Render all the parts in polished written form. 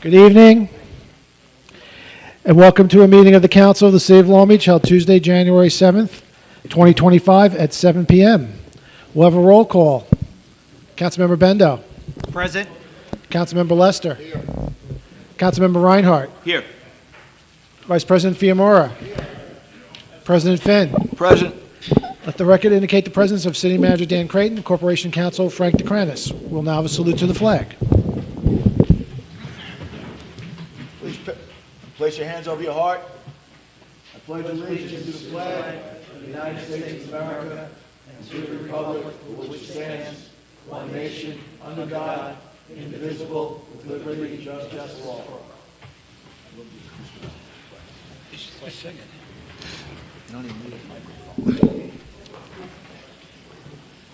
Good evening, and welcome to a meeting of the Council of the City of Long Beach held Tuesday, January 7th, 2025 at 7 p.m. We'll have a roll call. Councilmember Bendo. Present. Councilmember Lester. Here. Councilmember Reinhardt. Here. Vice President Fiamora. President Finn. Present. Let the record indicate the presence of City Manager Dan Creighton, Corporation Counsel Frank DeCranis. We'll now have a salute to the flag. Please place your hands over your heart. I pledge allegiance to the flag of the United States of America and to the republic for which it stands, one nation, under God, indivisible, with liberty and justice for all.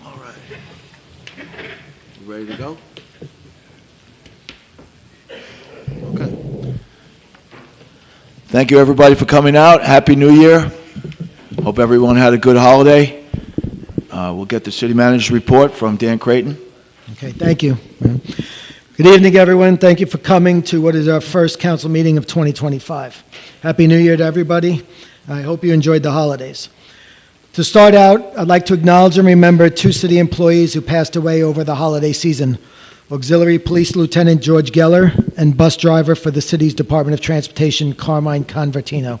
All right. You ready to go? Okay. Thank you, everybody, for coming out. Happy New Year. Hope everyone had a good holiday. We'll get the city manager's report from Dan Creighton. Okay, thank you. Good evening, everyone. Thank you for coming to what is our first council meeting of 2025. Happy New Year to everybody. I hope you enjoyed the holidays. To start out, I'd like to acknowledge and remember two city employees who passed away over the holiday season: Auxiliary Police Lieutenant George Geller and bus driver for the city's Department of Transportation, Carmine Convertino.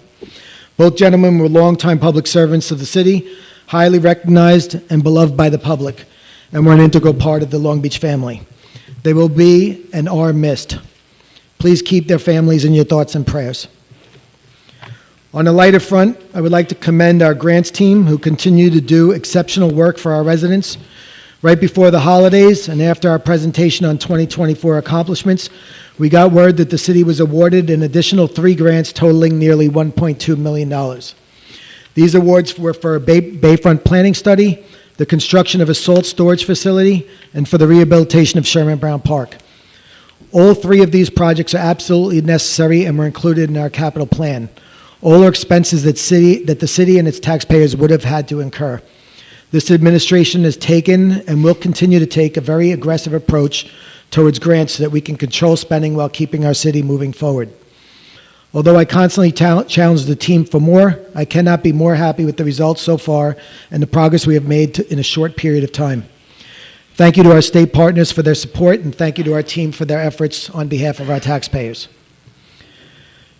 Both gentlemen were longtime public servants of the city, highly recognized and beloved by the public, and were an integral part of the Long Beach family. They will be and are missed. Please keep their families in your thoughts and prayers. On a lighter front, I would like to commend our grants team who continue to do exceptional work for our residents. Right before the holidays and after our presentation on 2024 accomplishments, we got word that the city was awarded an additional 3 grants totaling nearly $1.2 million. These awards were for a Bayfront planning study, the construction of a salt storage facility, and for the rehabilitation of Sherman Brown Park. All 3 of these projects are absolutely necessary and were included in our capital plan. All are expenses that the city and its taxpayers would have had to incur. This administration has taken and will continue to take a very aggressive approach towards grants so that we can control spending while keeping our city moving forward. Although I constantly challenge the team for more, I cannot be more happy with the results so far and the progress we have made in a short period of time. Thank you to our state partners for their support, and thank you to our team for their efforts on behalf of our taxpayers.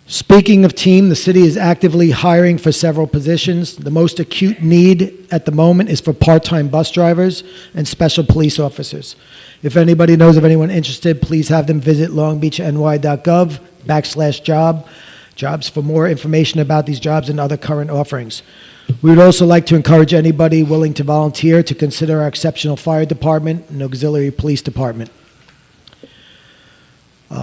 Speaking of team, the city is actively hiring for several positions. The most acute need at the moment is for part-time bus drivers and special police officers. If anybody knows of anyone interested, please have them visit longbeachny.gov/jobs for more information about these jobs and other current offerings. We would also like to encourage anybody willing to volunteer to consider our exceptional fire department and auxiliary police department.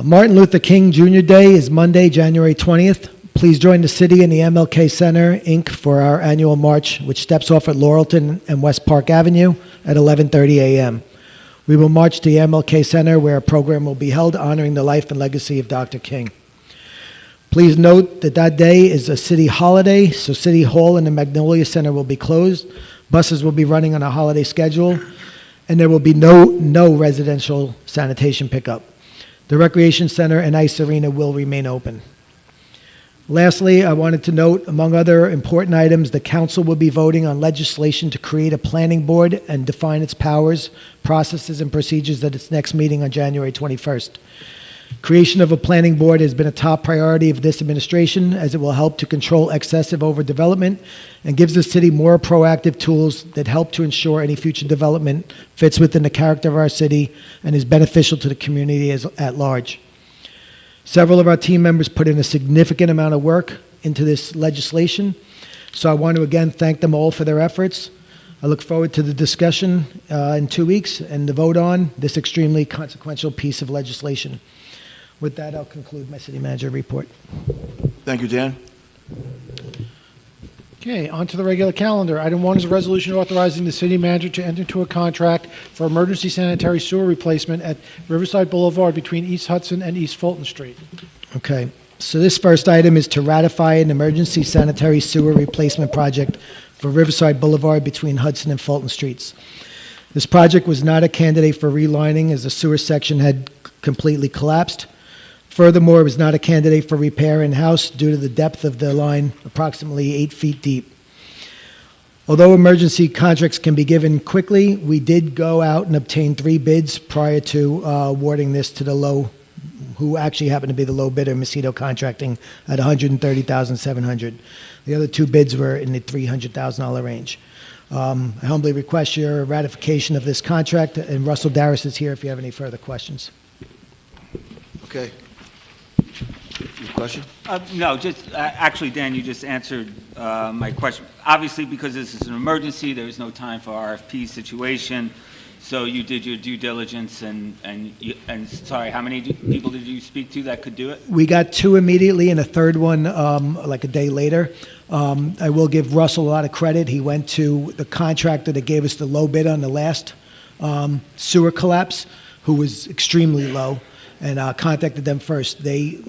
Martin Luther King Jr. Day is Monday, January 20th. Please join the city and the MLK Center, Inc. for our annual march, which steps off at Laurelton and West Park Avenue at 11:30 a.m. We will march to the MLK Center, where a program will be held honoring the life and legacy of Dr. King. Please note that that day is a city holiday, so City Hall and the Magnolia Center will be closed. Buses will be running on a holiday schedule, and there will be no residential sanitation pickup. The Recreation Center and Ice Arena will remain open. Lastly, I wanted to note, among other important items, the council will be voting on legislation to create a planning board and define its powers, processes, and procedures at its next meeting on January 21st. Creation of a planning board has been a top priority of this administration, as it will help to control excessive overdevelopment and gives the city more proactive tools that help to ensure any future development fits within the character of our city and is beneficial to the community at large. Several of our team members put in a significant amount of work into this legislation, so I want to again thank them all for their efforts. I look forward to the discussion in 2 weeks and the vote on this extremely consequential piece of legislation. With that, I'll conclude my city manager report. Thank you, Dan. Okay, on to the regular calendar. Item 1 is a resolution authorizing the city manager to enter into a contract for emergency sanitary sewer replacement at Riverside Boulevard between East Hudson and East Fulton Street. Okay, so this first item is to ratify an emergency sanitary sewer replacement project for Riverside Boulevard between Hudson and Fulton Streets. This project was not a candidate for relining as the sewer section had completely collapsed. Furthermore, it was not a candidate for repair in-house due to the depth of the line, approximately 8 feet deep. Although emergency contracts can be given quickly, we did go out and obtain 3 bids prior to awarding this to the low, who actually happened to be the low bidder, Macedo Contracting, at $130,700. The other 2 bids were in the $300,000 range. I humbly request your ratification of this contract, and Russell Darris is here if you have any further questions. Okay. Your question? No, just, actually, Dan, you just answered my question. Obviously, because this is an emergency, there is no time for RFP situation, so you did your due diligence, and sorry, how many people did you speak to that could do it? We got 2 immediately and a third one like a day later. I will give Russell a lot of credit. He went to the contractor that gave us the low bid on the last sewer collapse, who was extremely low, and contacted them first. They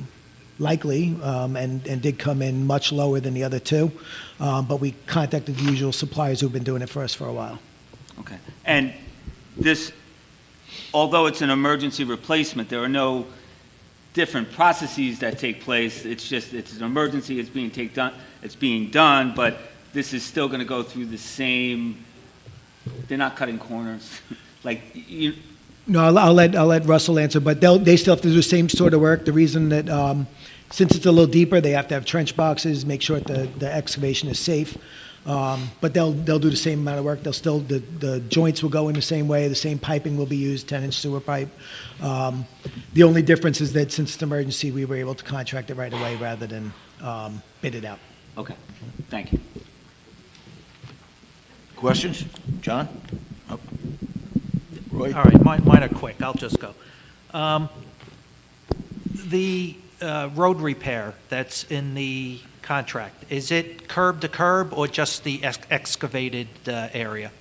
likely and did come in much lower than the other 2, but we contacted the usual suppliers who've been doing it for us for a while. Okay. And this, although it's an emergency replacement, there are no different processes that take place. It's just, it's an emergency, it's being done, but this is still going to go through the same, they're not cutting corners. Like, you, No, I'll let Russell answer, but they still have to do the same sort of work. The reason that, since it's a little deeper, they have to have trench boxes, make sure that the excavation is safe. But they'll do the same amount of work. They'll still, the joints will go in the same way, the same piping will be used, 10-inch sewer pipe. The only difference is that since it's an emergency, we were able to contract it right away rather than bid it out. okay, thank you. Questions? John? Oh. Roy? All right, mine are quick. I'll just go. The road repair that's in the contract, is it curb to curb or just the excavated area?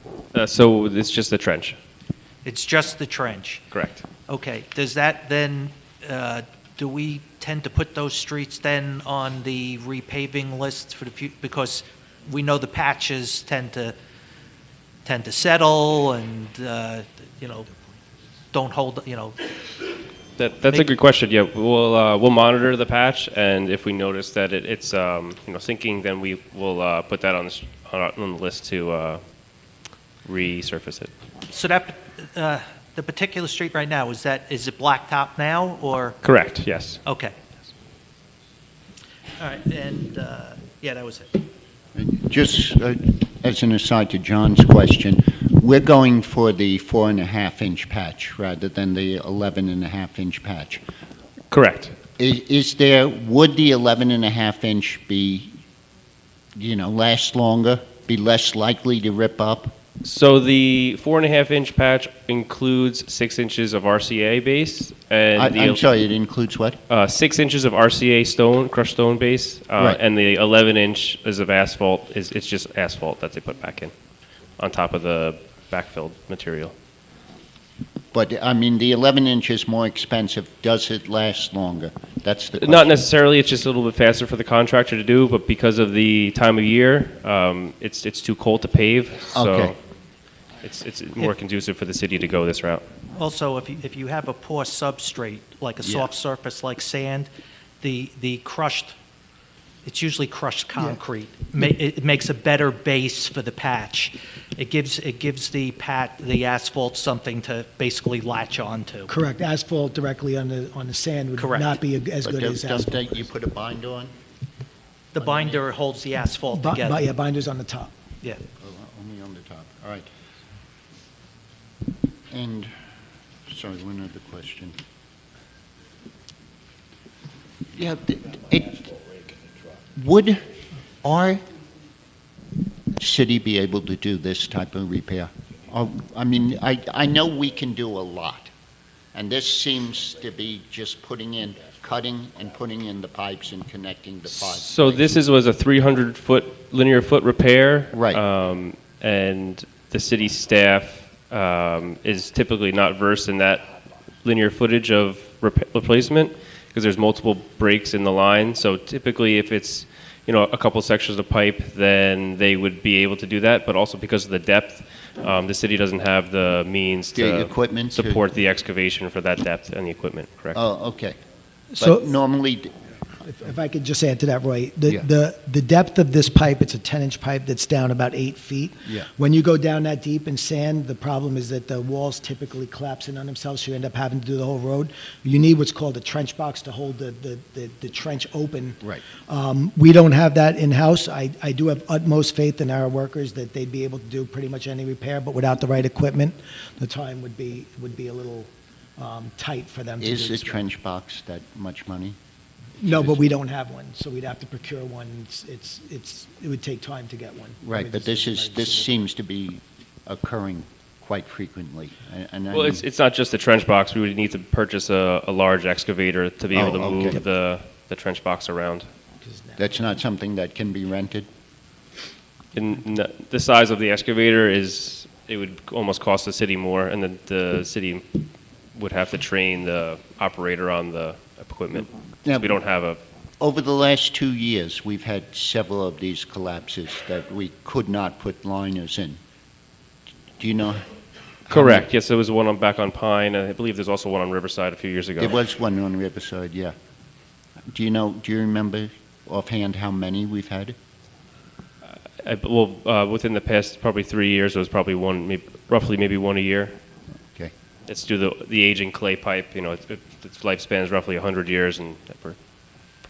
So it's just the trench, It's just the trench. correct? Okay, does that then, do we tend to put those streets then on the repaving list for the future? Because we know the patches tend to settle and, don't hold, That's a good question. Yeah, we'll monitor the patch, and if we notice that it's sinking, then we will put that on the list to resurface it. So that, the particular street right now, is it blacktop now, or? Correct. Yes. Okay. All right, and, yeah, that was it. Just as an aside to John's question, we're going for the 4.5-inch patch rather than the 11.5-inch patch. Correct. Would the 11.5-inch be, last longer, be less likely to rip up? So the 4.5-inch patch includes 6 inches of RCA base, and I'm sorry, it includes what? 6 inches of RCA stone, crushed stone base, Right. and the 11-inch is of asphalt. It's just asphalt that they put back in, on top of the backfilled material. But, I mean, the 11-inch is more expensive. Does it last longer? That's the question. Not necessarily. It's just a little bit faster for the contractor to do, but because of the time of year, it's too cold to pave. So Okay. it's more conducive for the city to go this route. Also, if you have a poor substrate, like a soft surface like sand, the crushed, it's usually crushed concrete. It makes a better base for the patch. It gives the asphalt something to basically latch onto. Correct. Asphalt directly on the sand would Correct. not be as But good as don't asphalt. you put a binder on? The binder holds the asphalt But together. yeah, binders on the top. Yeah. Oh, only on the top. All right. And, sorry, one other question. Yeah, would our city be able to do this type of repair? I mean, I know we can do a lot, and this seems to be just cutting and putting in the pipes and connecting the pipes. So this was a 300-foot linear foot repair. Right. And the city staff is typically not versed in that linear footage of replacement because there's multiple breaks in the line. So typically if it's a couple sections of pipe, then they would be able to do that. But also because of the depth, the city doesn't have the means The to equipment to- support the excavation for that depth and the equipment, correct? Oh, okay. So- But normally, If I could just add to that, Roy, Yeah. the depth of this pipe, it's a 10-inch pipe that's down about 8 feet. Yeah. When you go down that deep in sand, the problem is that the walls typically collapse in on themselves, so you end up having to do the whole road. You need what's called a trench box to hold the trench open. Right. We don't have that in-house. I do have utmost faith in our workers that they'd be able to do pretty much any repair, but without the right equipment, the time would be a little tight for them to do. is the this. trench box that much money? No, but we don't have one, so we'd have to procure one. It would take time to get one. Right, but this seems to be occurring quite frequently. And I Well, mean- it's not just the trench box. We would need to purchase a large excavator to be able to Oh, okay. move the trench box around. That's not something that can be rented? And the size of the excavator it would almost cost the city more, and then the city would have to train the operator on the equipment. Now- We don't have a, Over the last 2 years, we've had several of these collapses that we could not put liners in. Do you know? correct, yes, there was one back on Pine, and I believe there's also one on Riverside a few years ago. There was one on Riverside, yeah. Do you remember offhand how many we've had? Within the past probably 3 years, there was probably one, roughly maybe one a year. Okay. It's due to the aging clay pipe, its lifespan is roughly 100 years, and we're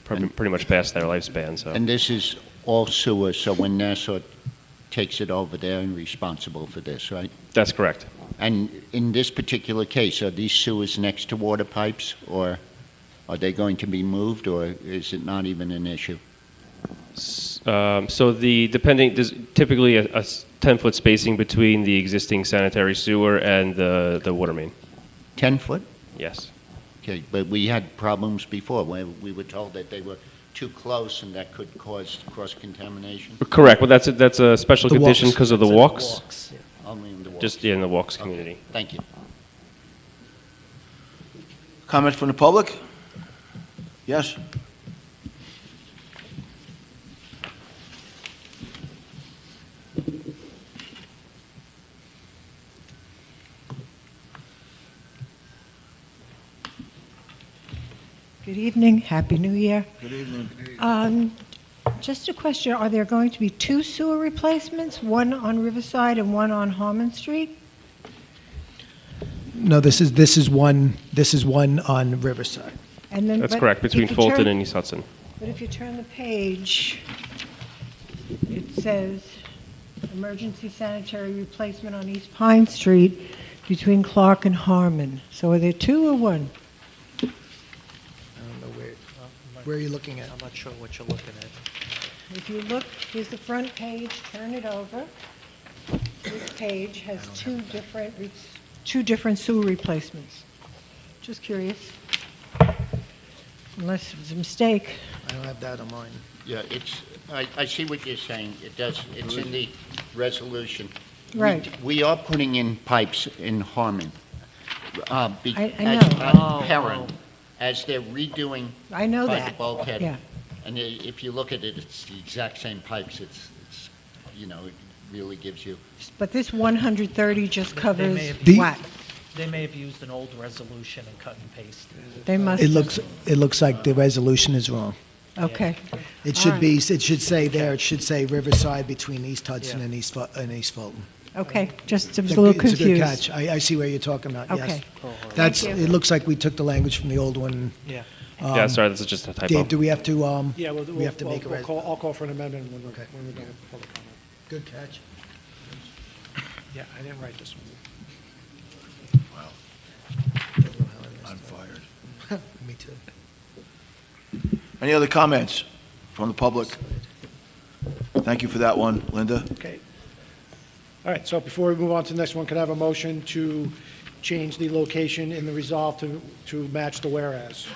pretty much past their lifespan, so. And this is all sewer, so when Nassau takes it over, they're responsible for this, right? That's correct. And in this particular case, are these sewers next to water pipes, or are they going to be moved, or is it not even an issue? So there's typically a 10-foot spacing between the existing sanitary sewer and the water main. 10 foot? Yes. Okay, but we had problems before, where we were told that they were too close and that could cause cross-contamination, Correct. Well, that's a special The condition walks. because of the It's in walks. only in the walls. Just in the walks Okay, community. Thank you. Comments from the public? Yes? Good evening, Happy New Year. Good evening. Just a question, are there going to be two sewer replacements, one on Riverside and one on Harmon Street? No, this is one on Riverside. And then, That's but correct, between if you Fulton turn- and East Hudson. But if you turn the page, it says emergency sanitary replacement on East Pine Street between Clark and Harmon. So are there two or one? I don't know where are you looking at? I'm not sure what you're looking at. If you look, here's the front page, turn it over. This page has two different sewer replacements. Just curious. Unless it was a mistake. I don't have that on mine. Yeah, I see what you're saying. It's in the resolution. Right. We are putting in pipes in Harmon. I as- know. Perrin, as they're redoing I know by the that. bulkhead. Yeah. And if you look at it, it's the exact same pipes. It's it really gives you, But this 130 just They covers may have- The- what? They may have used an old resolution and cut and paste. They must. It looks like the resolution is wrong. Okay. It All should right. be, it should say there, it should say Riverside between East Hudson Yeah. and East Fulton. Okay. Just I was a little It's a good confused. catch. I see where you're talking about, yes. Okay. That's, Thank you. it looks like we took the language from the old one. Yeah. Yeah, sorry, this is just a typo. Dave, do we have to, Yeah, we have to make a res- I'll call for an amendment when Okay. we're done with public comment. Good catch. Yeah, I didn't write this one. I'm fired. Me too. Any other comments from the public? Thank you for that one, Linda. Okay. All right, so before we move on to the next one, can I have a motion to change the location in the resolve to match the whereas?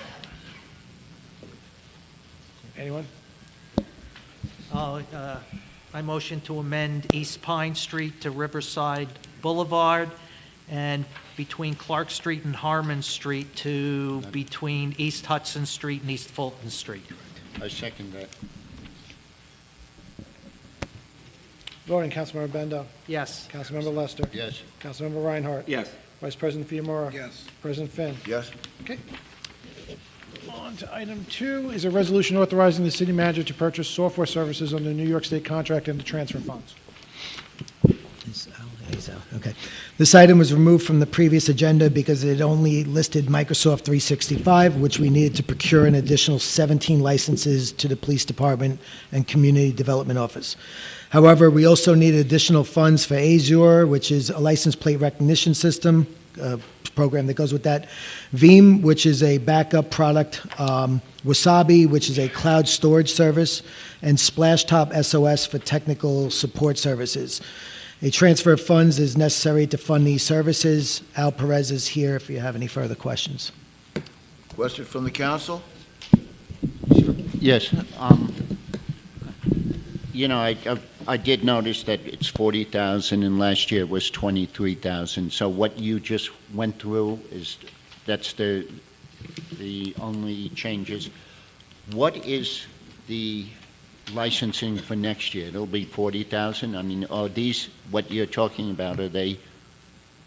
Anyone? I motion to amend East Pine Street to Riverside Boulevard, and between Clark Street and Harmon Street to between East Hudson Street and East Fulton Street. I second that. Voting, Councilmember Bendo. Yes. Councilmember Lester. Yes. Councilmember Reinhardt. Yes. Vice President Fiamora. Yes. President Finn. Yes. Okay. On to item 2 is a resolution authorizing the city manager to purchase software services under the New York State contract and the transfer funds. Okay. This item was removed from the previous agenda because it only listed Microsoft 365, which we needed to procure an additional 17 licenses to the Police Department and Community Development Office. However, we also needed additional funds for Azure, which is a license plate recognition system, program that goes with that, Veeam, which is a backup product, Wasabi, which is a cloud storage service, and Splashtop SOS for technical support services. A transfer of funds is necessary to fund these services. Al Perez is here if you have any further questions. Question from the council? Yes, you know, I did notice that it's 40,000 and last year was 23,000. So what you just went through that's the only changes. What is the licensing for next year? It'll be 40,000. I mean, are these what you're talking about? Are they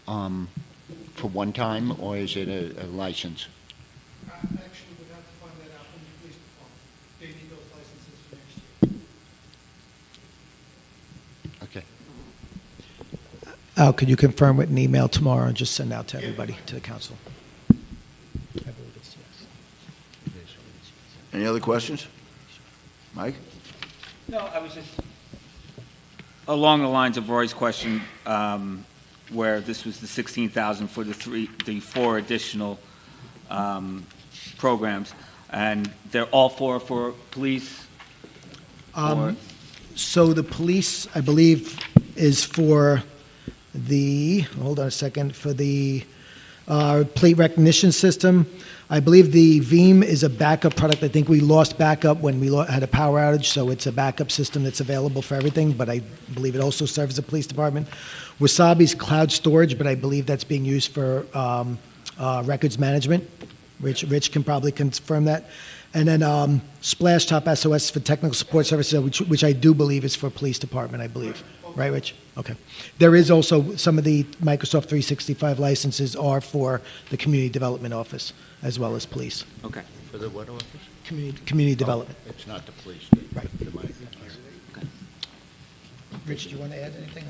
for one time, or is it a license? Actually, we'd have to find that out from the police department. They need those licenses for next year. Okay. Al, could you confirm with an email tomorrow and just send out to everybody, to the council? I believe it's yes. Any other questions? Mike? No, I was just along the lines of Roy's question, where this was the 16,000 for the 4 additional programs, and they're all 4 for police? Or- So the police, I believe, is for hold on a second, for the plate recognition system. I believe the Veeam is a backup product. I think we lost backup when we had a power outage, so it's a backup system that's available for everything, but I believe it also serves the police department. Wasabi's cloud storage, but I believe that's being used for records management. Rich can probably confirm that. And then Splashtop SOS for technical support services, which I do believe is for police department, I believe. Right, Rich? Okay. There is also, some of the Microsoft 365 licenses are for the Community Development Office as well as police. Okay. For the what office? Community Development. It's not the police. Right. The mic. Rich, do you want to add anything?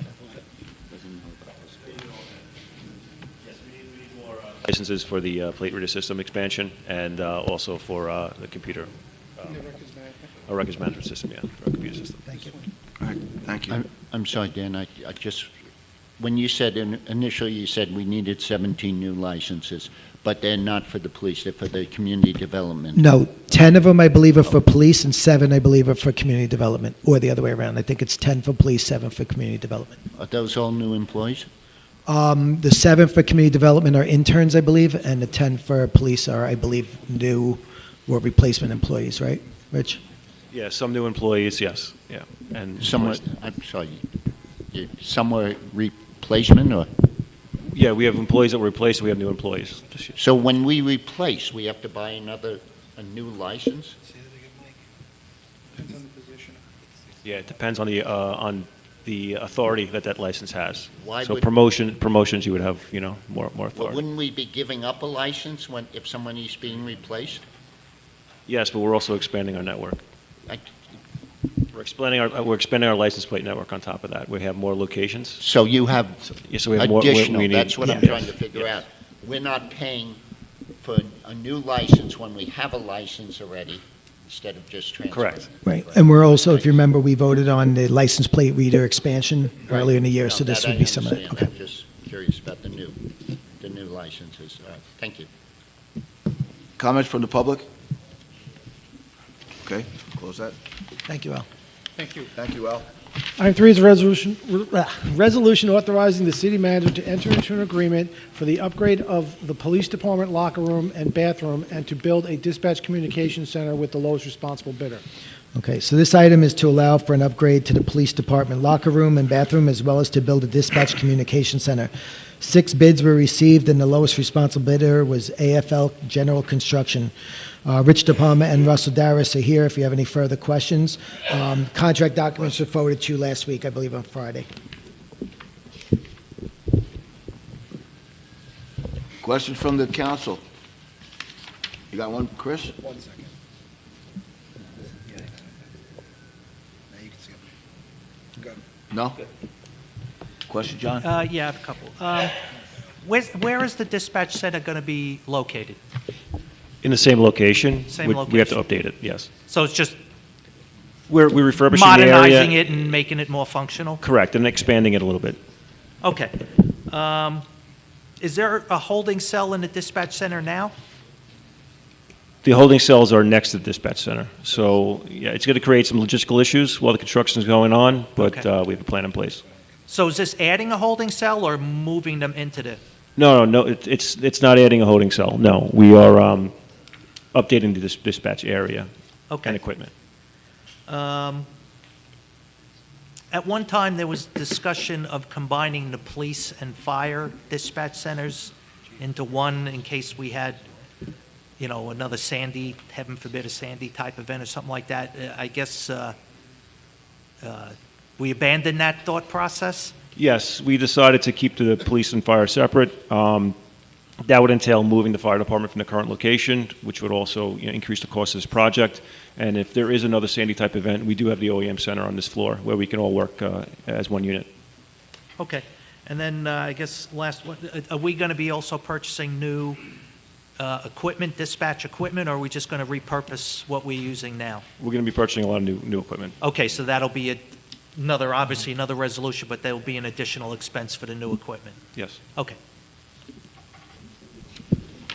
Licenses for the plate reader system expansion and also for the computer, records management system, yeah, for our computer system. Thank you. All right, thank you. I'm sorry, Dan, I just, when you said, initially you said we needed 17 new licenses, but they're not for the police, they're for the community development. No, 10 of them, I believe, are for police, and 7, I believe, are for community development, or the other way around. I think it's 10 for police, 7 for community development. Are those all new employees? The 7 for community development are interns, I believe, and the 10 for police are, I believe, new or replacement employees, right, Rich? Yeah, some new employees, yes, yeah. And Some were, I'm sorry, some were replacement, or? yeah, we have employees that were replaced, and we have new employees this year. So when we replace, we have to buy a new license? Yeah, it depends on the authority that license has. Why So would- promotions, you would have, more Well, authority. wouldn't we be giving up a license if someone is being replaced? Yes, but we're also expanding our network. I- We're expanding our license plate network on top of that. We have more locations. So you have Yeah, so we have more. additional, we need- that's what I'm yeah. trying to figure Yes. out. We're not paying for a new license when we have a license already, instead of just transferring. Correct. Right, and we're also, if you remember, we voted on the license plate reader expansion Right. earlier in the year, No, so this that would I be some of that. understand. Okay. I'm just curious about the new licenses. All right, thank you. Comments from the public? Okay, close that. Thank you, Al. Thank you, Al. Item 3 is a resolution authorizing the city manager to enter into an agreement for the upgrade of the police department locker room and bathroom and to build a dispatch communication center with the lowest responsible bidder. Okay, so this item is to allow for an upgrade to the police department locker room and bathroom, as well as to build a dispatch communication center. 6 bids were received, and the lowest responsible bidder was AFL General Construction. Rich De Palma and Russell Darris are here if you have any further questions. Contract documents were forwarded to you last week, I believe on Friday. Questions from the council? You got one, Chris? 1 second. Now you can see them. Go. No? Question, John? Yeah, I have a couple. Where is the dispatch center going to be located? In the same location. Same We have to location. update it, yes. So it's just We're refurbishing the area. modernizing it and making it more functional? Correct, and expanding it a little bit. Okay. Is there a holding cell in the dispatch center now? The holding cells are next to the dispatch center. So, yeah, it's going to create some logistical issues while the construction is going on, but Okay. we have a plan in place. So is this adding a holding cell or moving them into the? No, it's not adding a holding cell. No, we are updating the dispatch area and Okay. equipment. At one time, there was discussion of combining the police and fire dispatch centers into one in case we had, another Sandy, heaven forbid, a Sandy type event or something like that. I guess we abandoned that thought process? Yes, we decided to keep the police and fire separate. That would entail moving the fire department from the current location, which would also increase the cost of this project. And if there is another Sandy-type event, we do have the OEM center on this floor where we can all work as one unit. Okay. And then I guess last one, are we going to be also purchasing new equipment, dispatch equipment, or are we just going to repurpose what we're using now? We're going to be purchasing a lot of new equipment. Okay, so that'll be obviously another resolution, but there will be an additional expense for the new equipment. Yes. Okay.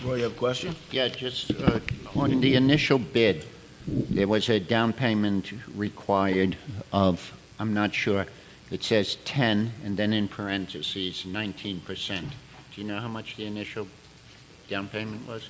Roy, you have a question? Yeah, just on the initial bid, there was a down payment required of, I'm not sure, it says 10, and then in parentheses, 19%. Do you know how much the initial down payment was?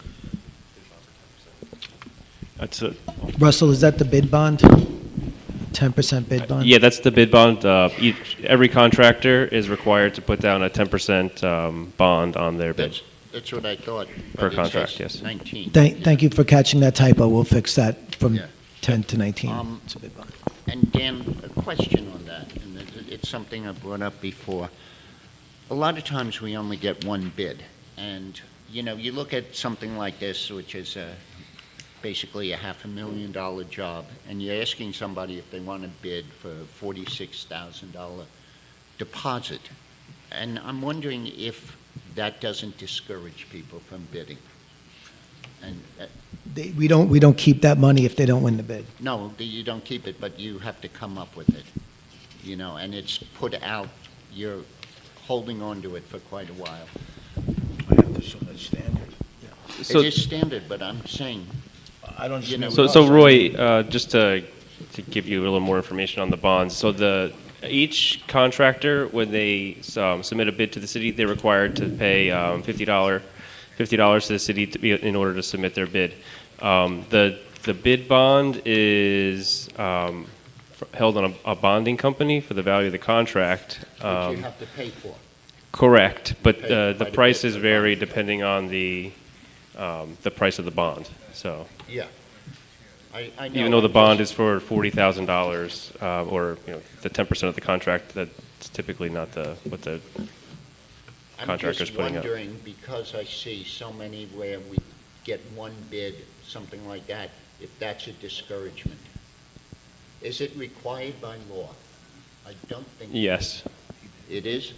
That's a, Russell, is that the bid bond? 10% bid bond? Yeah, that's the bid bond. Every contractor is required to put down a 10% bond on their bid. That's what I thought. Per but it contract, says yes. 19. Thank you for catching that typo. We'll fix that from Yeah. 10 to 19. Um, It's a bid bond. And Dan, a question on that, and it's something I brought up before. A lot of times we only get one bid, and, you look at something like this, which is basically a $500,000 job, and you're asking somebody if they want to bid for a $46,000 deposit. And I'm wondering if that doesn't discourage people from bidding. And We don't keep that money if they don't win the bid. no, you don't keep it, but you have to come up with it, and it's put out, you're holding on to it for quite a while. I have to show that standard. So- It is standard, but I'm saying, I don't You know, understand. So Roy, just to give you a little more information on the bonds, so each contractor, when they submit a bid to the city, they're required to pay $50 to the city in order to submit their bid. The bid bond is held on a bonding company for the value of the contract. which you have to pay for. Correct, but Pay the quite a prices bit for vary bonds. depending on the price of the bond. So Yeah. I know. even though the I'm bond just- is for $40,000, or the 10% of the contract, that's typically not what the contractor's putting I'm up. just wondering, because I see so many where we get one bid, something like that, if that's a discouragement. Is it required by law? I don't think. Yes, It is?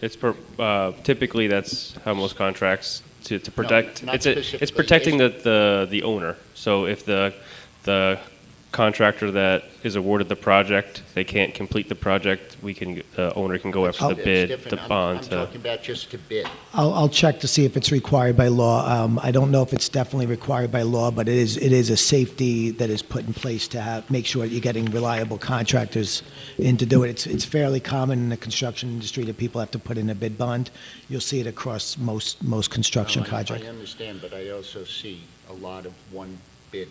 typically that's how most contracts to protect. not It's specifically. protecting the owner. So if the contractor that is awarded the project, they can't complete the project, the owner can go after the It's bid, different. the I'm bond. talking about just to bid. I'll check to see if it's required by law. I don't know if it's definitely required by law, but it is a safety that is put in place to make sure that you're getting reliable contractors in to do it. It's fairly common in the construction industry that people have to put in a bid bond. You'll see it across most construction No, projects. I understand, but I also see a lot of one bid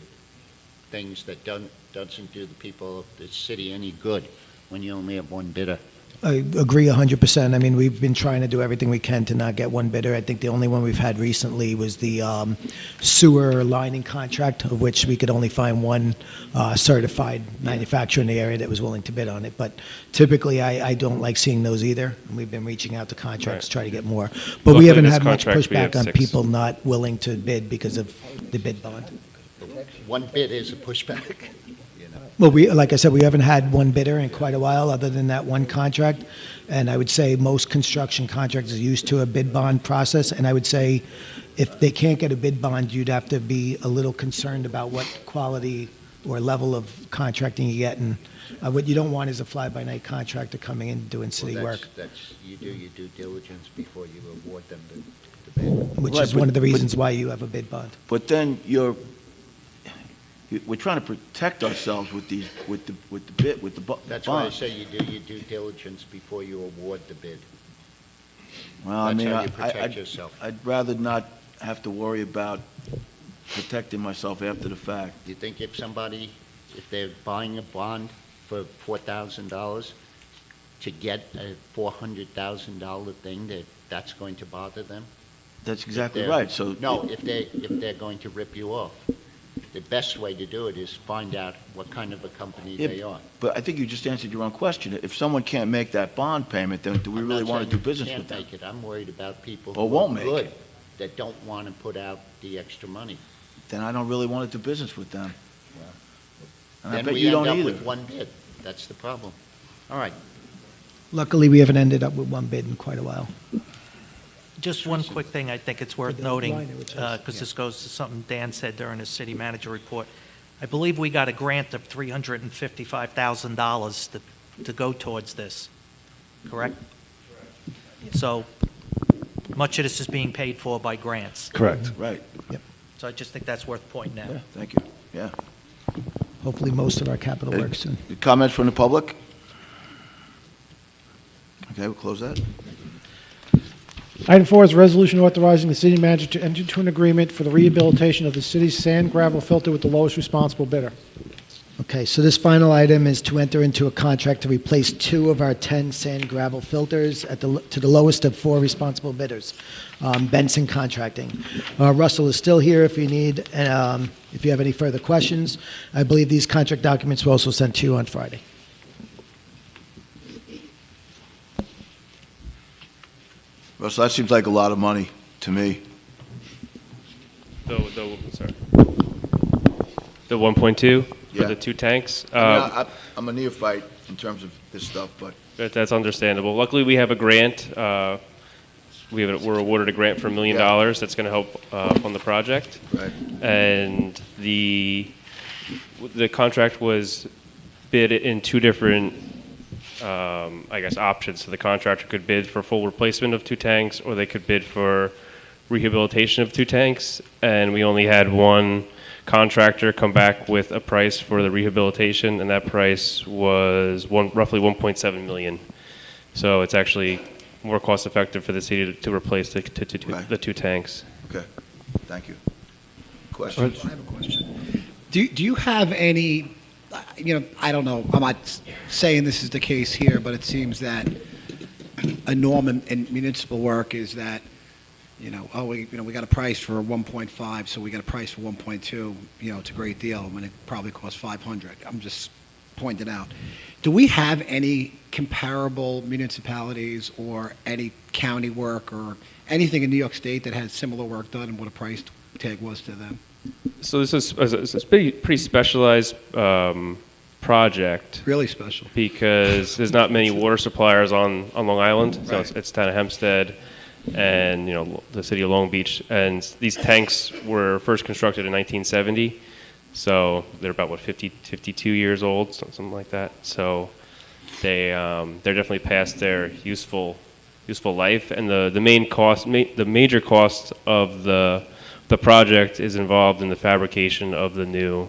things that doesn't do the people of the city any good when you only have one bidder. I agree 100%. I mean, we've been trying to do everything we can to not get one bidder. I think the only one we've had recently was the sewer lining contract, of which we could only find one certified manufacturer in the area that was willing to bid on it. But typically, I don't like seeing those either. We've been reaching out to contracts to try to get more. But Luckily, we haven't this had much contract, we have pushback on 6. people not willing to bid because of the bid bond. one bid is a pushback, you know. Well, like I said, we haven't had one bidder in quite a while, other than that one contract. And I would say most construction contractors are used to a bid bond process. And I would say if they can't get a bid bond, you'd have to be a little concerned about what quality or level of contracting you get. And what you don't want is a fly-by-night contractor coming in doing city Well, work, you do your due diligence before you award them the bid. which Right, is one of the but- reasons why you have a bid bond. But then we're trying to protect ourselves with the That's why I bond. say you do your due diligence before you award the bid. Well, I That's mean, how you protect yourself. I'd rather not have to worry about protecting myself after the fact. You think if they're buying a bond for $4,000 to get a $400,000 thing, that's going to bother them? That's exactly They're- right, so. No, if they're going to rip you off, the best way to do it is find out what kind of a company Yeah, they are. But I think you just answered your own question. If someone can't make that bond payment, then do we I'm really not want to saying do business you with them? can't make it. I'm worried about people Or who won't are make good, it. that don't want to put out the extra money. Then I don't really want to do business with them. And I Then bet we you end don't up either. with one bid. That's the problem. All right. Luckily, we haven't ended up with one bid in quite a while. Just one quick thing I think it's worth the noting, liner, it says- because this goes to something Dan said during his city manager report. I believe we got a grant of $355,000 to go towards this, correct? So much of this is being paid for by grants. Correct. Right. So I just think that's worth pointing out. Yeah, thank you. Yeah. Hopefully, most of our capital work soon. Comments from the public? Okay, we'll close that. Item 4 is a resolution authorizing the city manager to enter into an agreement for the rehabilitation of the city's sand gravel filter with the lowest responsible bidder. Okay, so this final item is to enter into a contract to replace 2 of our 10 sand gravel filters to the lowest of 4 responsible bidders, Benson Contracting. Russell is still here if you need, if you have any further questions. I believe these contract documents were also sent to you on Friday. Russell, that seems like a lot of money to me. Sorry. The 1.2 for Yeah. the 2 tanks. I'm a neophyte in terms of this stuff, but That's understandable. Luckily, we have a grant. We're awarded a grant for $1 million. Yeah. That's going to help fund the project. right. And the contract was bid in 2 different, I guess, options. So the contractor could bid for full replacement of 2 tanks, or they could bid for rehabilitation of 2 tanks. And we only had one contractor come back with a price for the rehabilitation, and that price was roughly $1.7 million. So it's actually more cost effective for the city to replace the Right. 2 tanks. Okay, thank you. Questions? I have a question. Do you have any, I don't know, I'm not saying this is the case here, but it seems that a norm in municipal work is that, we got a price for 1.5, so we got a price for 1.2, it's a great deal, when it probably costs 500. I'm just pointing out. Do we have any comparable municipalities or any county work or anything in New York State that has similar work done and what a price tag was to them? So this is a pretty specialized project Really special. because there's not many water suppliers on Long Island. So Right. it's town of Hempstead and the city of Long Beach. And these tanks were first constructed in 1970. So they're about 52 years old, something like that. So they're definitely past their useful life. And the major cost of the project is involved in the fabrication of the new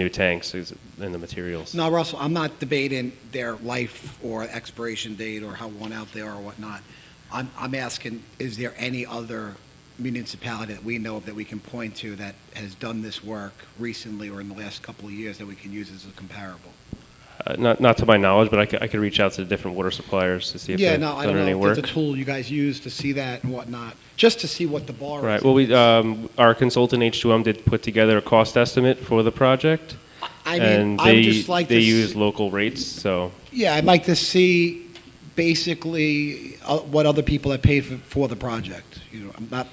tanks and the materials. No, Russell, I'm not debating their life or expiration date or how worn out they are or whatnot. I'm asking, is there any other municipality that we know of that we can point to that has done this work recently or in the last couple of years that we can use as a comparable? Not to my knowledge, but I could reach out to the different water suppliers to see if Yeah, they've no, I done don't any know if work. there's a tool you guys use to see that and whatnot, just to see what the bar is. Right. Well, our consultant H2M did put together a cost estimate for the project, I and mean, I would just like they to use local rates. So Yeah, I'd like to see basically what other people have paid for the project.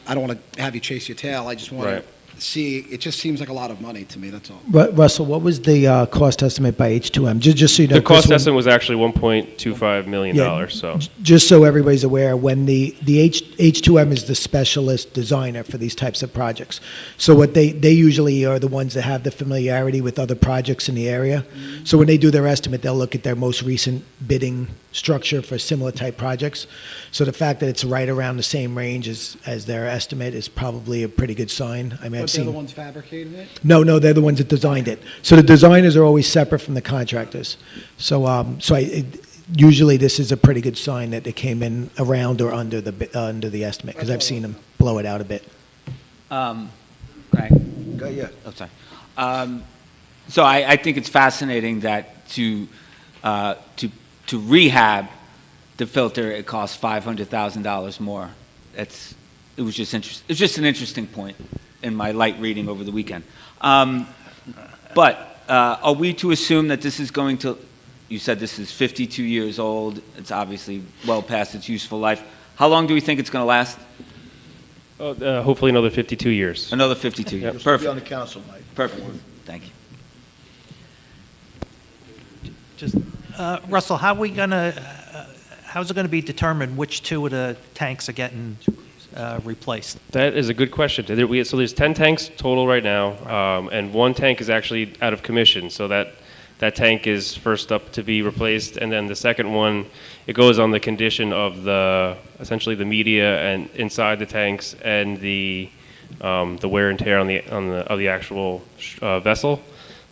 I don't want to have you chase your tail. I just want Right. to see, it just seems like a lot of money to me, that's all. Russell, what was the cost estimate by H2M? Just so you know. The cost Chris, when- estimate was actually $1.25 million, Yeah. so. Just so everybody's aware, when the H2M is the specialist designer for these types of projects. So what they usually are the ones that have the familiarity with other projects in the area. So when they do their estimate, they'll look at their most recent bidding structure for similar type projects. So the fact that it's right around the same range as their estimate is probably a pretty good sign. I mean, I've But they're the seen. ones fabricating it? No, they're the ones that designed it. So the designers are always separate from the contractors. So, usually this is a pretty good sign that it came in around or under the estimate, because I've seen them blow it out a bit. Right. Go, yeah. Oh, sorry. So I think it's fascinating that to rehab the filter, it costs $500,000 more. It's just an interesting point in my light reading over the weekend. But are we to assume that this is going to, you said this is 52 years old, it's obviously well past its useful life. How long do we think it's going to last? Hopefully another 52 years. Another 52 years. You'll Perfect. be on the council, Mike. Perfect. Thank you. Just, Russell, how's it going to be determined which two of the tanks are getting replaced? That is a good question. So there's 10 tanks total right now, and one tank is actually out of commission, so that tank is first up to be replaced, and then the second one, it goes on the condition of essentially the media and inside the tanks and the wear and tear on the actual vessel.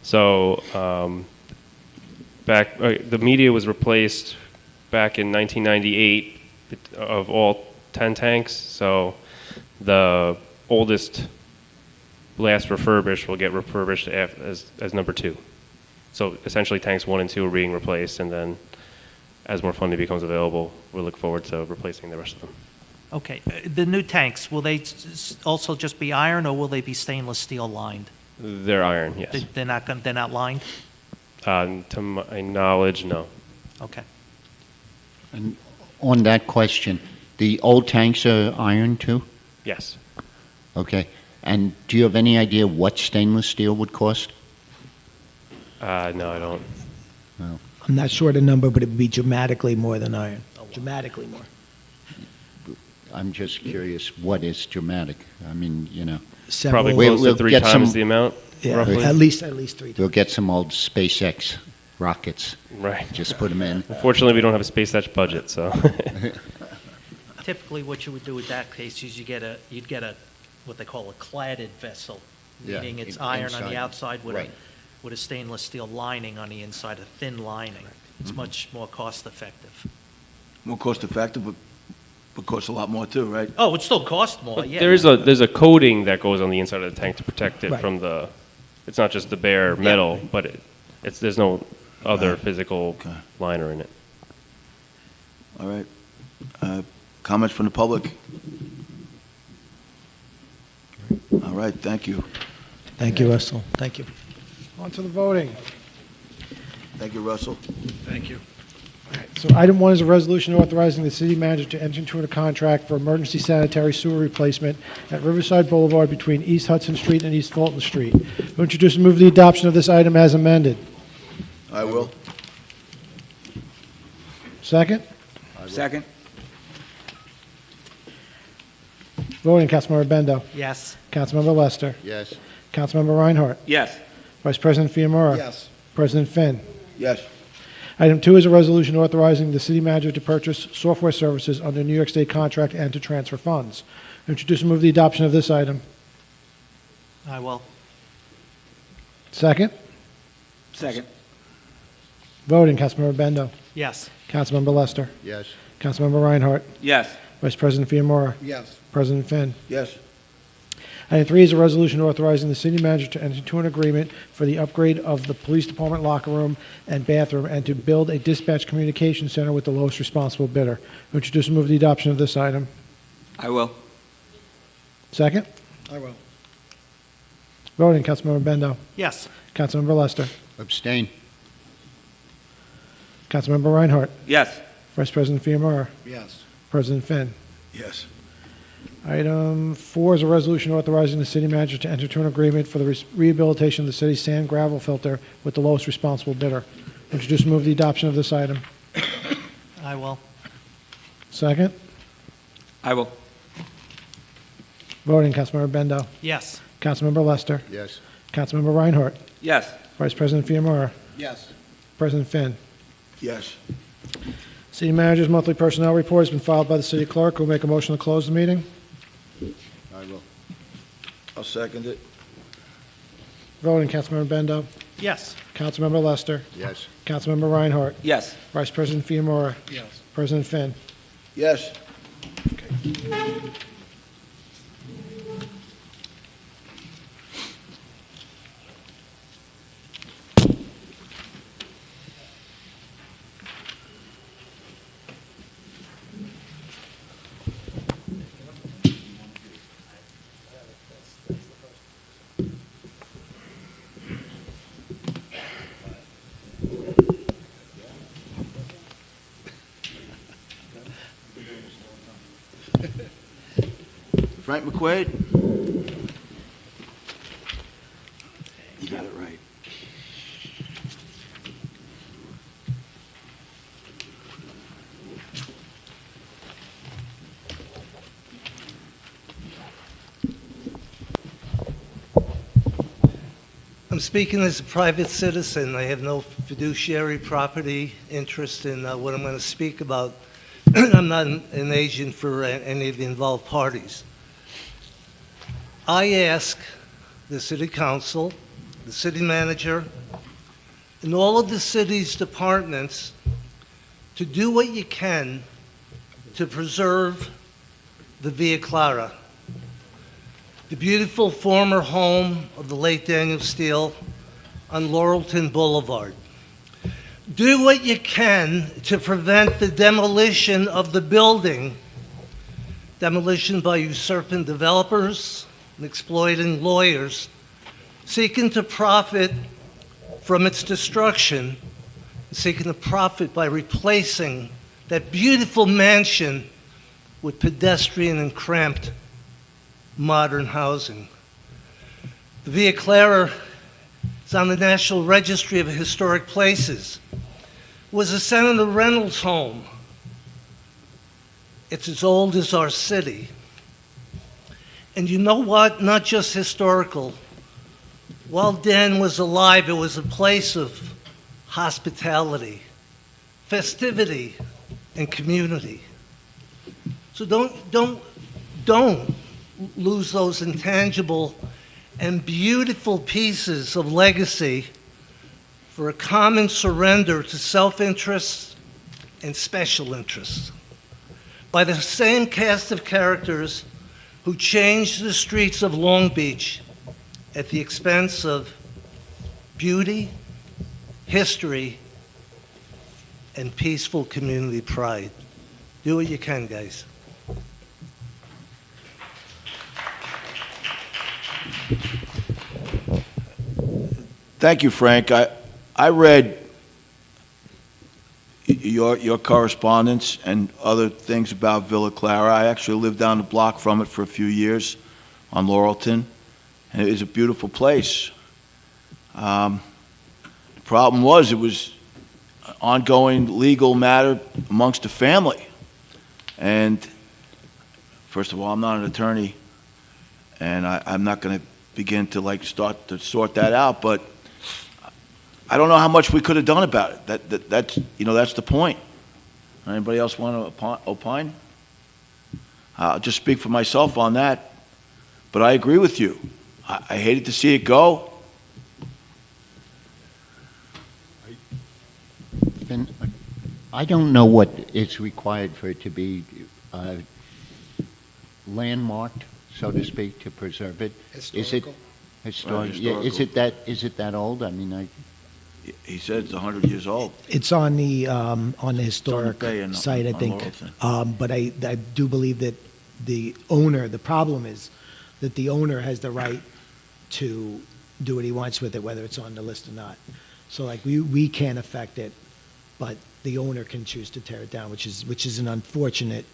So the media was replaced back in 1998 of all 10 tanks. So the oldest, last refurbished will get refurbished as number 2. So essentially tanks 1 and 2 are being replaced, and then as more funding becomes available, we'll look forward to replacing the rest of them. Okay, the new tanks, will they also just be iron, or will they be stainless steel lined? They're iron, yes. They're not lined? To my knowledge, no. Okay. And on that question, the old tanks are iron too? Yes. Okay. And do you have any idea what stainless steel would cost? No, I don't. I'm not sure the number, but it would be dramatically more than iron. Dramatically more. I'm just curious, what is dramatic? I mean, Several, Probably We'll- close we'll to 3 get times some- the amount, yeah, roughly. at least 3 we'll times. get some old SpaceX rockets, Right. just put them in. Unfortunately, we don't have a SpaceX budget, so. Typically, what you would do in that case is you'd get a what they call a cladded vessel, Yeah, meaning it's in- iron on inside. the outside with Right. with a stainless steel lining on the inside, a thin lining. It's much more cost effective. More cost effective, but costs a lot more too, right? Oh, it would still cost more, But yeah. there's a coating that goes on the inside of the tank to protect it Right. from it's not just the bare metal, but there's no other Right. physical Okay. liner in it. All right. Comments from the public? All right, thank you. Thank you, Russell. Thank you. On to the voting. Thank you, Russell. Thank you. So item 1 is a resolution authorizing the city manager to enter into a contract for emergency sanitary sewer replacement at Riverside Boulevard between East Hudson Street and East Fulton Street. Who introduce and move the adoption of this item as amended? I will. Second? Second? Voting, Councilmember Bendo. Yes. Councilmember Lester. Yes. Councilmember Reinhardt. Yes. Vice President Fiamora. Yes. President Finn. Yes. Item 2 is a resolution authorizing the city manager to purchase software services under New York State contract and to transfer funds. Introduce and move the adoption of this item. I will. Second? Second? Voting, Councilmember Bendo. Yes. Councilmember Lester. Yes. Councilmember Reinhardt. Yes. Vice President Fiamora. Yes. President Finn. Yes. Item 3 is a resolution authorizing the city manager to enter into an agreement for the upgrade of the police department locker room and bathroom and to build a dispatch communication center with the lowest responsible bidder. Introduce and move the adoption of this item. I will. Second? I will. Voting, Councilmember Bendo. Yes. Councilmember Lester. Abstain. Councilmember Reinhardt. Yes. Vice President Fiamora. Yes. President Finn. Yes. Item 4 is a resolution authorizing the city manager to enter into an agreement for the rehabilitation of the city's sand gravel filter with the lowest responsible bidder. Introduce and move the adoption of this item. I will. Second. I will. Voting, Councilmember Bendo. Yes. Councilmember Lester. Yes. Councilmember Reinhardt. Yes. Vice President Fiamara. Yes. President Finn. Yes. City manager's monthly personnel report has been filed by the city clerk. Who will make a motion to close the meeting? I will. I'll second it. Voting, Councilmember Bendo. Yes. Councilmember Lester. Yes. Councilmember Reinhardt. Yes. Vice President Fiamara. Yes. President Finn. Yes. Frank McQuaid? You got it right. I'm speaking as a private citizen. I have no fiduciary property interest in what I'm going to speak about. I'm not an agent for any of the involved parties. I ask the city council, the city manager, and all of the city's departments to do what you can to preserve the Via Clara, the beautiful former home of the late Daniel Steele on Laurelton Boulevard. Do what you can to prevent the demolition of the building, demolition by usurping developers and exploiting lawyers seeking to profit from its destruction, seeking to profit by replacing that beautiful mansion with pedestrian and cramped modern housing. The Via Clara is on the National Registry of Historic Places. It was a Senator Reynolds home. It's as old as our city. And you know what? Not just historical. While Dan was alive, it was a place of hospitality, festivity, and community. So don't lose those intangible and beautiful pieces of legacy for a common surrender to self-interest and special interests by the same cast of characters who changed the streets of Long Beach at the expense of beauty, history, and peaceful community pride. Do what you can, guys. Thank you, Frank. I read your correspondence and other things about Villa Clara. I actually lived down the block from it for a few years on Laurelton, and it is a beautiful place. The problem was it was an ongoing legal matter amongst the family. And first of all, I'm not an attorney, and I'm not going to begin to start to sort that out, but I don't know how much we could have done about it. That's the point. Anybody else want to opine? I'll just speak for myself on that, but I agree with you. I hated to see it go. Then I don't know what is required for it to be landmarked, so to speak, to preserve it. Is it historic? Right, Yeah, is it that old? I mean, He said it's 100 years old. It's on the historic bay in- site, I on think. Laurelton. But I do believe that the problem is that the owner has the right to do what he wants with it, whether it's on the list or not. So we can't affect it, but the owner can choose to tear it down, which is an unfortunate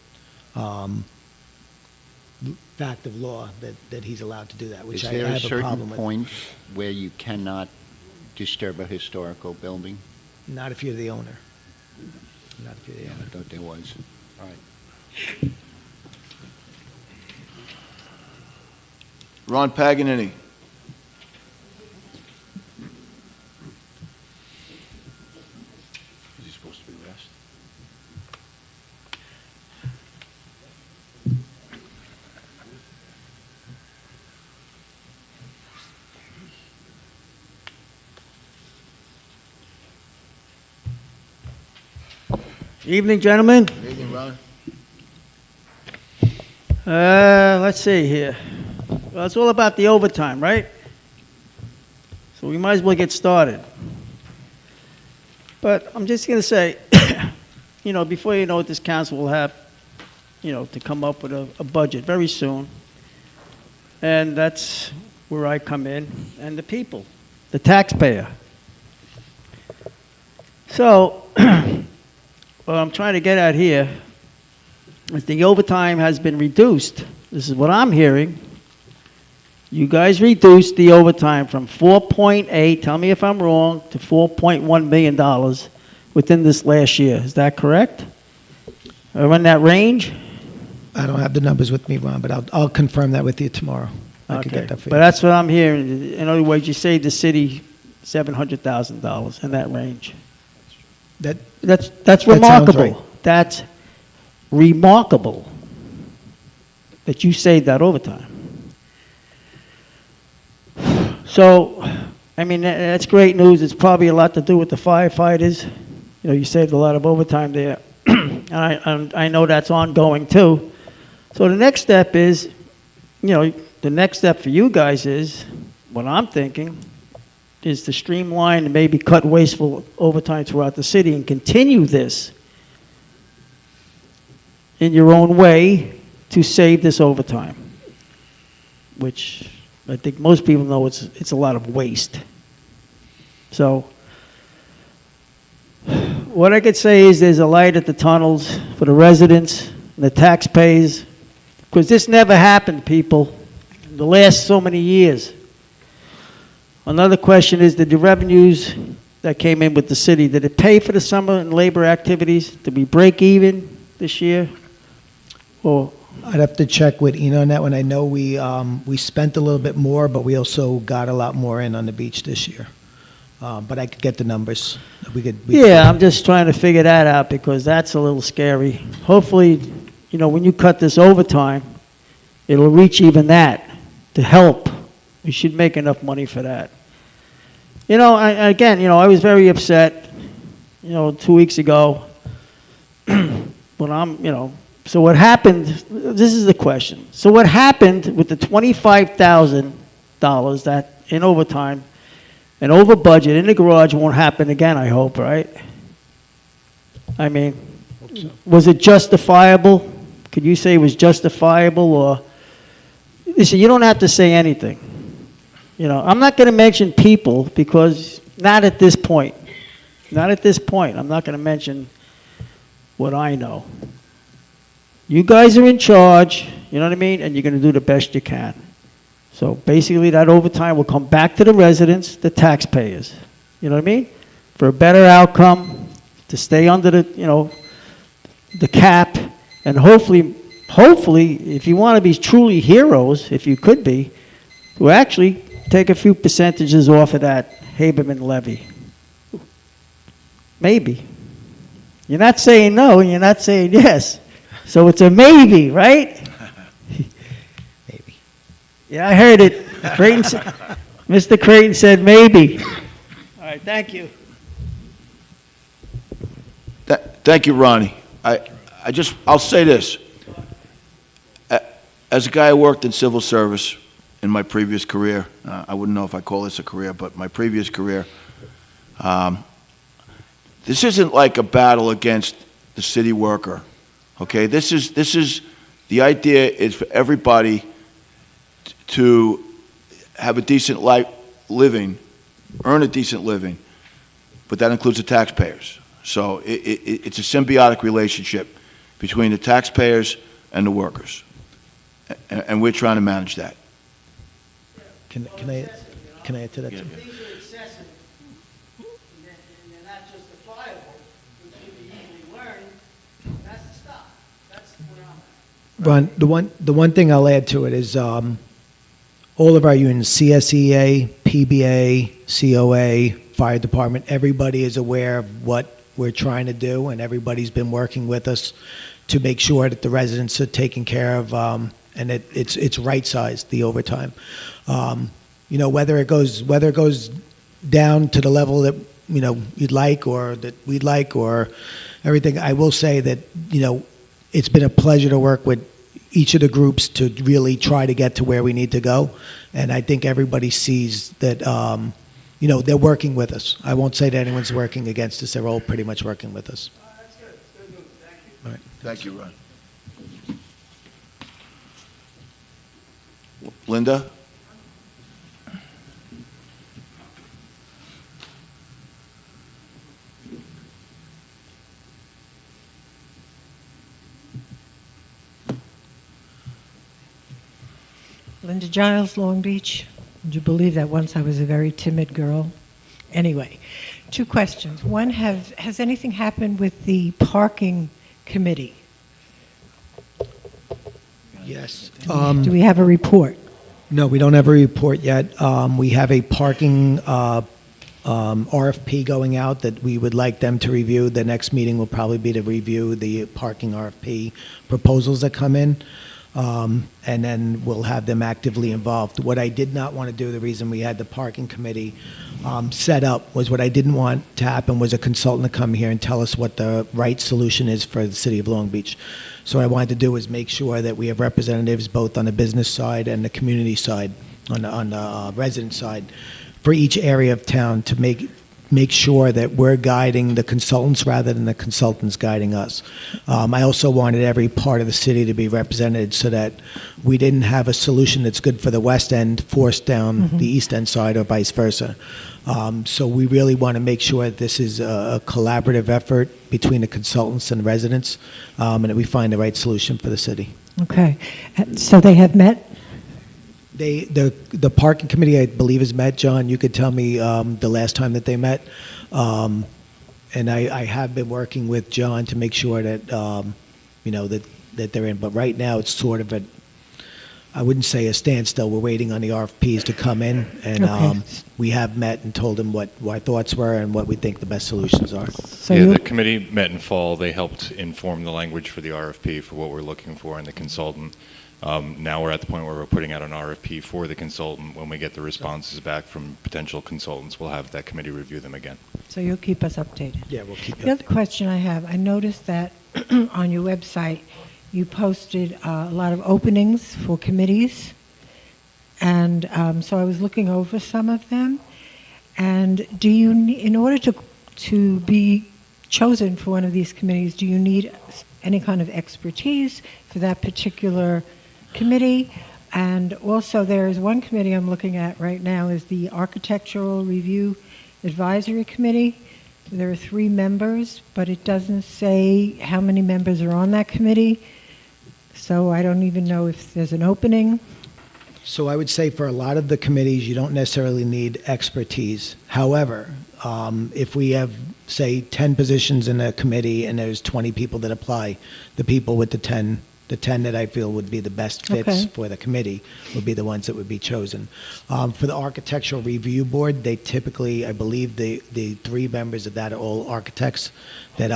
fact of law that he's allowed to do that, which Is I there a have a certain problem with. point where you cannot disturb a historical building? Not if you're the owner. Not if you're the Yeah, owner. I thought there was. All right. Ron Paganini. Is he supposed to be last? Evening, gentlemen. Good evening, Ron. Let's see here. Well, it's all about the overtime, right? So we might as well get started. But I'm just going to say, before you know what this council will have, to come up with a budget very soon. And that's where I come in, and the people, the taxpayer. So, what I'm trying to get at here is the overtime has been reduced. This is what I'm hearing. You guys reduced the overtime from 4.8, tell me if I'm wrong, to $4.1 million within this last year. Is that correct? Are in that range? I don't have the numbers with me, Ron, but I'll confirm that with you tomorrow. I could Okay. get that for you. But that's what I'm hearing. In other words, you saved the city $700,000 in that range. That's sounds remarkable. right. That's remarkable that you saved that overtime. So, I mean, that's great news. It's probably a lot to do with the firefighters. You saved a lot of overtime there. And I know that's ongoing too. So the next step is, the next step for you guys is, what I'm thinking, is to streamline and maybe cut wasteful overtime throughout the city and continue this in your own way to save this overtime, which I think most people know it's a lot of waste. So what I could say is there's a light at the tunnels for the residents and the taxpayers, because this never happened, people, in the last so many years. Another question is, did the revenues that came in with the city, did it pay for the summer and labor activities? Did we break even this year? Or I'd have to check with Ina on that one. I know we spent a little bit more, but we also got a lot more in on the beach this year. But I could get the numbers. yeah, I'm just trying to figure that out because that's a little scary. Hopefully, when you cut this overtime, it'll reach even that to help. We should make enough money for that. I was very upset, 2 weeks ago when so what happened, this is the question. So what happened with the $25,000 that in overtime and over budget in the garage won't happen again, I hope, right? I mean, was it justifiable? Could you say it was justifiable or, listen, you don't have to say anything. I'm not going to mention people because not at this point. Not at this point. I'm not going to mention what I know. You guys are in charge, you know what I mean? And you're going to do the best you can. So basically that overtime will come back to the residents, the taxpayers. You know what I mean? For a better outcome, to stay under the cap, and hopefully, if you want to be truly heroes, if you could be, to actually take a few percentages off of that Haberman levy. Maybe. You're not saying no, and you're not saying yes. So it's a maybe, right? Maybe. Yeah, I heard it. Mr. Creighton said maybe. All right, thank you. Thank you, Ronnie. I'll say this. As a guy who worked in civil service in my previous career, I wouldn't know if I call this a career, but my previous career, this isn't like a battle against the city worker, okay? This is the idea is for everybody to have a decent life living, earn a decent living, but that includes the taxpayers. So it's a symbiotic relationship between the taxpayers and the workers. And we're trying to manage that. Can I add to that? too? Things are excessive, and they're not justifiable, which can be easily learned, that's to stop. That's where I'm at. Ron, the one thing I'll add to it is all of our unions, CSEA, PBA, COA, Fire Department, everybody is aware of what we're trying to do, and everybody's been working with us to make sure that the residents are taken care of, and it's right-sized, the overtime. Whether it goes down to the level that, you'd like or that we'd like or everything, I will say that, it's been a pleasure to work with each of the groups to really try to get to where we need to go. And I think everybody sees that, they're working with us. I won't say that anyone's working against us. They're all pretty much working with us. That's good. Good news. Thank you. All right. Thank you, Ron. Linda? Linda Giles, Long Beach. Would you believe that once I was a very timid girl? Anyway, 2 questions. One, has anything happened with the parking committee? Yes. Do we have a report? No, we don't have a report yet. We have a parking RFP going out that we would like them to review. The next meeting will probably be to review the parking RFP proposals that come in, and then we'll have them actively involved. What I did not want to do, the reason we had the parking committee set up, was what I didn't want to happen was a consultant to come here and tell us what the right solution is for the city of Long Beach. So what I wanted to do is make sure that we have representatives both on the business side and the community side, on the resident side, for each area of town to make sure that we're guiding the consultants rather than the consultants guiding us. I also wanted every part of the city to be represented so that we didn't have a solution that's good for the west end forced down the east end side or vice versa. So we really want to make sure that this is a collaborative effort between the consultants and the residents, and that we find the right solution for the city. Okay. So they have met? The parking committee, I believe, has met. John, you could tell me the last time that they met. And I have been working with John to make sure that, that they're in. But right now, it's sort of I wouldn't say a standstill. We're waiting on the RFPs to come in. And we have met and told them what our thoughts were and what we think the best solutions are. So yeah, the committee met in fall. They helped inform the language for the RFP for what we're looking for in the consultant. Now we're at the point where we're putting out an RFP for the consultant. When we get the responses back from potential consultants, we'll have that committee review them again. So you'll keep us updated? Yeah, we'll keep you The other question I have, I noticed that on your website, you posted a lot of openings for committees. And so I was looking over some of them. And do you, in order to be chosen for one of these committees, do you need any kind of expertise for that particular committee? And also there is one committee I'm looking at right now is the Architectural Review Advisory Committee. There are 3 members, but it doesn't say how many members are on that committee. So I don't even know if there's an opening. So I would say for a lot of the committees, you don't necessarily need expertise. However, if we have, say, 10 positions in a committee and there's 20 people that apply, the people with the 10 that I feel would be the best fits for the committee would be the ones that would be chosen. For the Architectural Review Board, they typically, I believe the 3 members of that are all architects that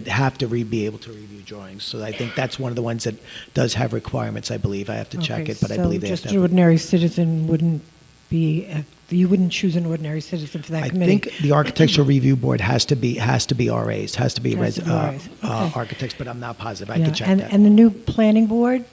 have to be able to review drawings. So I think that's one of the ones that does have requirements, I believe. I have to check it, but I believe they have to just have an it. ordinary citizen wouldn't be, you wouldn't choose an ordinary citizen for that I committee? think the Architectural Review Board has to be RAs, has to be Has to be RAs. Okay. architects, but I'm not positive. I Yeah, can check and, that. And the new planning board,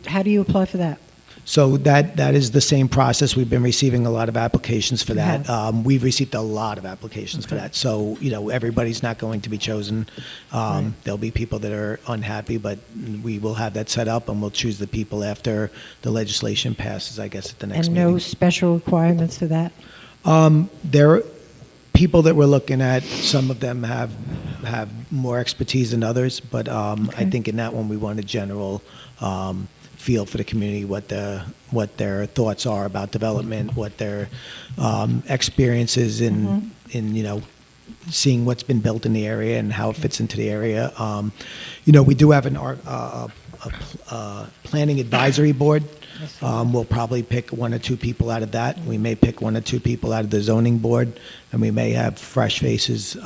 how do you apply for that? So that is the same process. We've been receiving a lot of applications for You that. have? We've received a lot of applications for Okay. that. So, everybody's not going to be chosen. Right. There'll be people that are unhappy, but we will have that set up, and we'll choose the people after the legislation passes, I guess, at the next And meeting. no special requirements for that? There are people that we're looking at. Some of them have more expertise than others, but I think in that one we want a general feel for the community, what their thoughts are about development, what their experiences in seeing what's been built in the area and how it fits into the area. We do have a planning advisory board. We'll probably pick 1 or 2 people out of that. We may pick 1 or 2 people out of the zoning board, and we may have fresh faces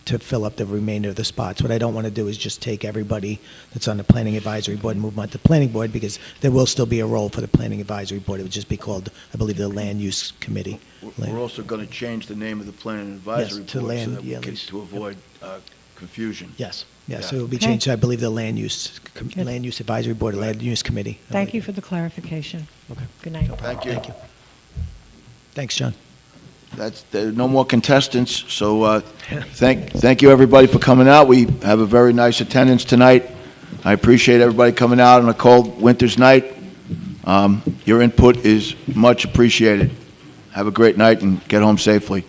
to fill up the remainder of the spots. What I don't want to do is just take everybody that's on the planning advisory board and move them onto the planning board, because there will still be a role for the planning advisory board. It would just be called, I believe, the Land Use Committee. We're also going to change the name of the planning advisory to board land- so that we yeah, can, lease. to avoid confusion. Yes, Yeah. so it will be Okay. changed to, I believe, the Land Use Advisory Board, or Land Use Committee. Thank you for the clarification. Okay. Good night. Thank you. Thank you. Thanks, John. There are no more contestants, so thank you, everybody, for coming out. We have a very nice attendance tonight. I appreciate everybody coming out on a cold winter's night. Your input is much appreciated. Have a great night and get home safely.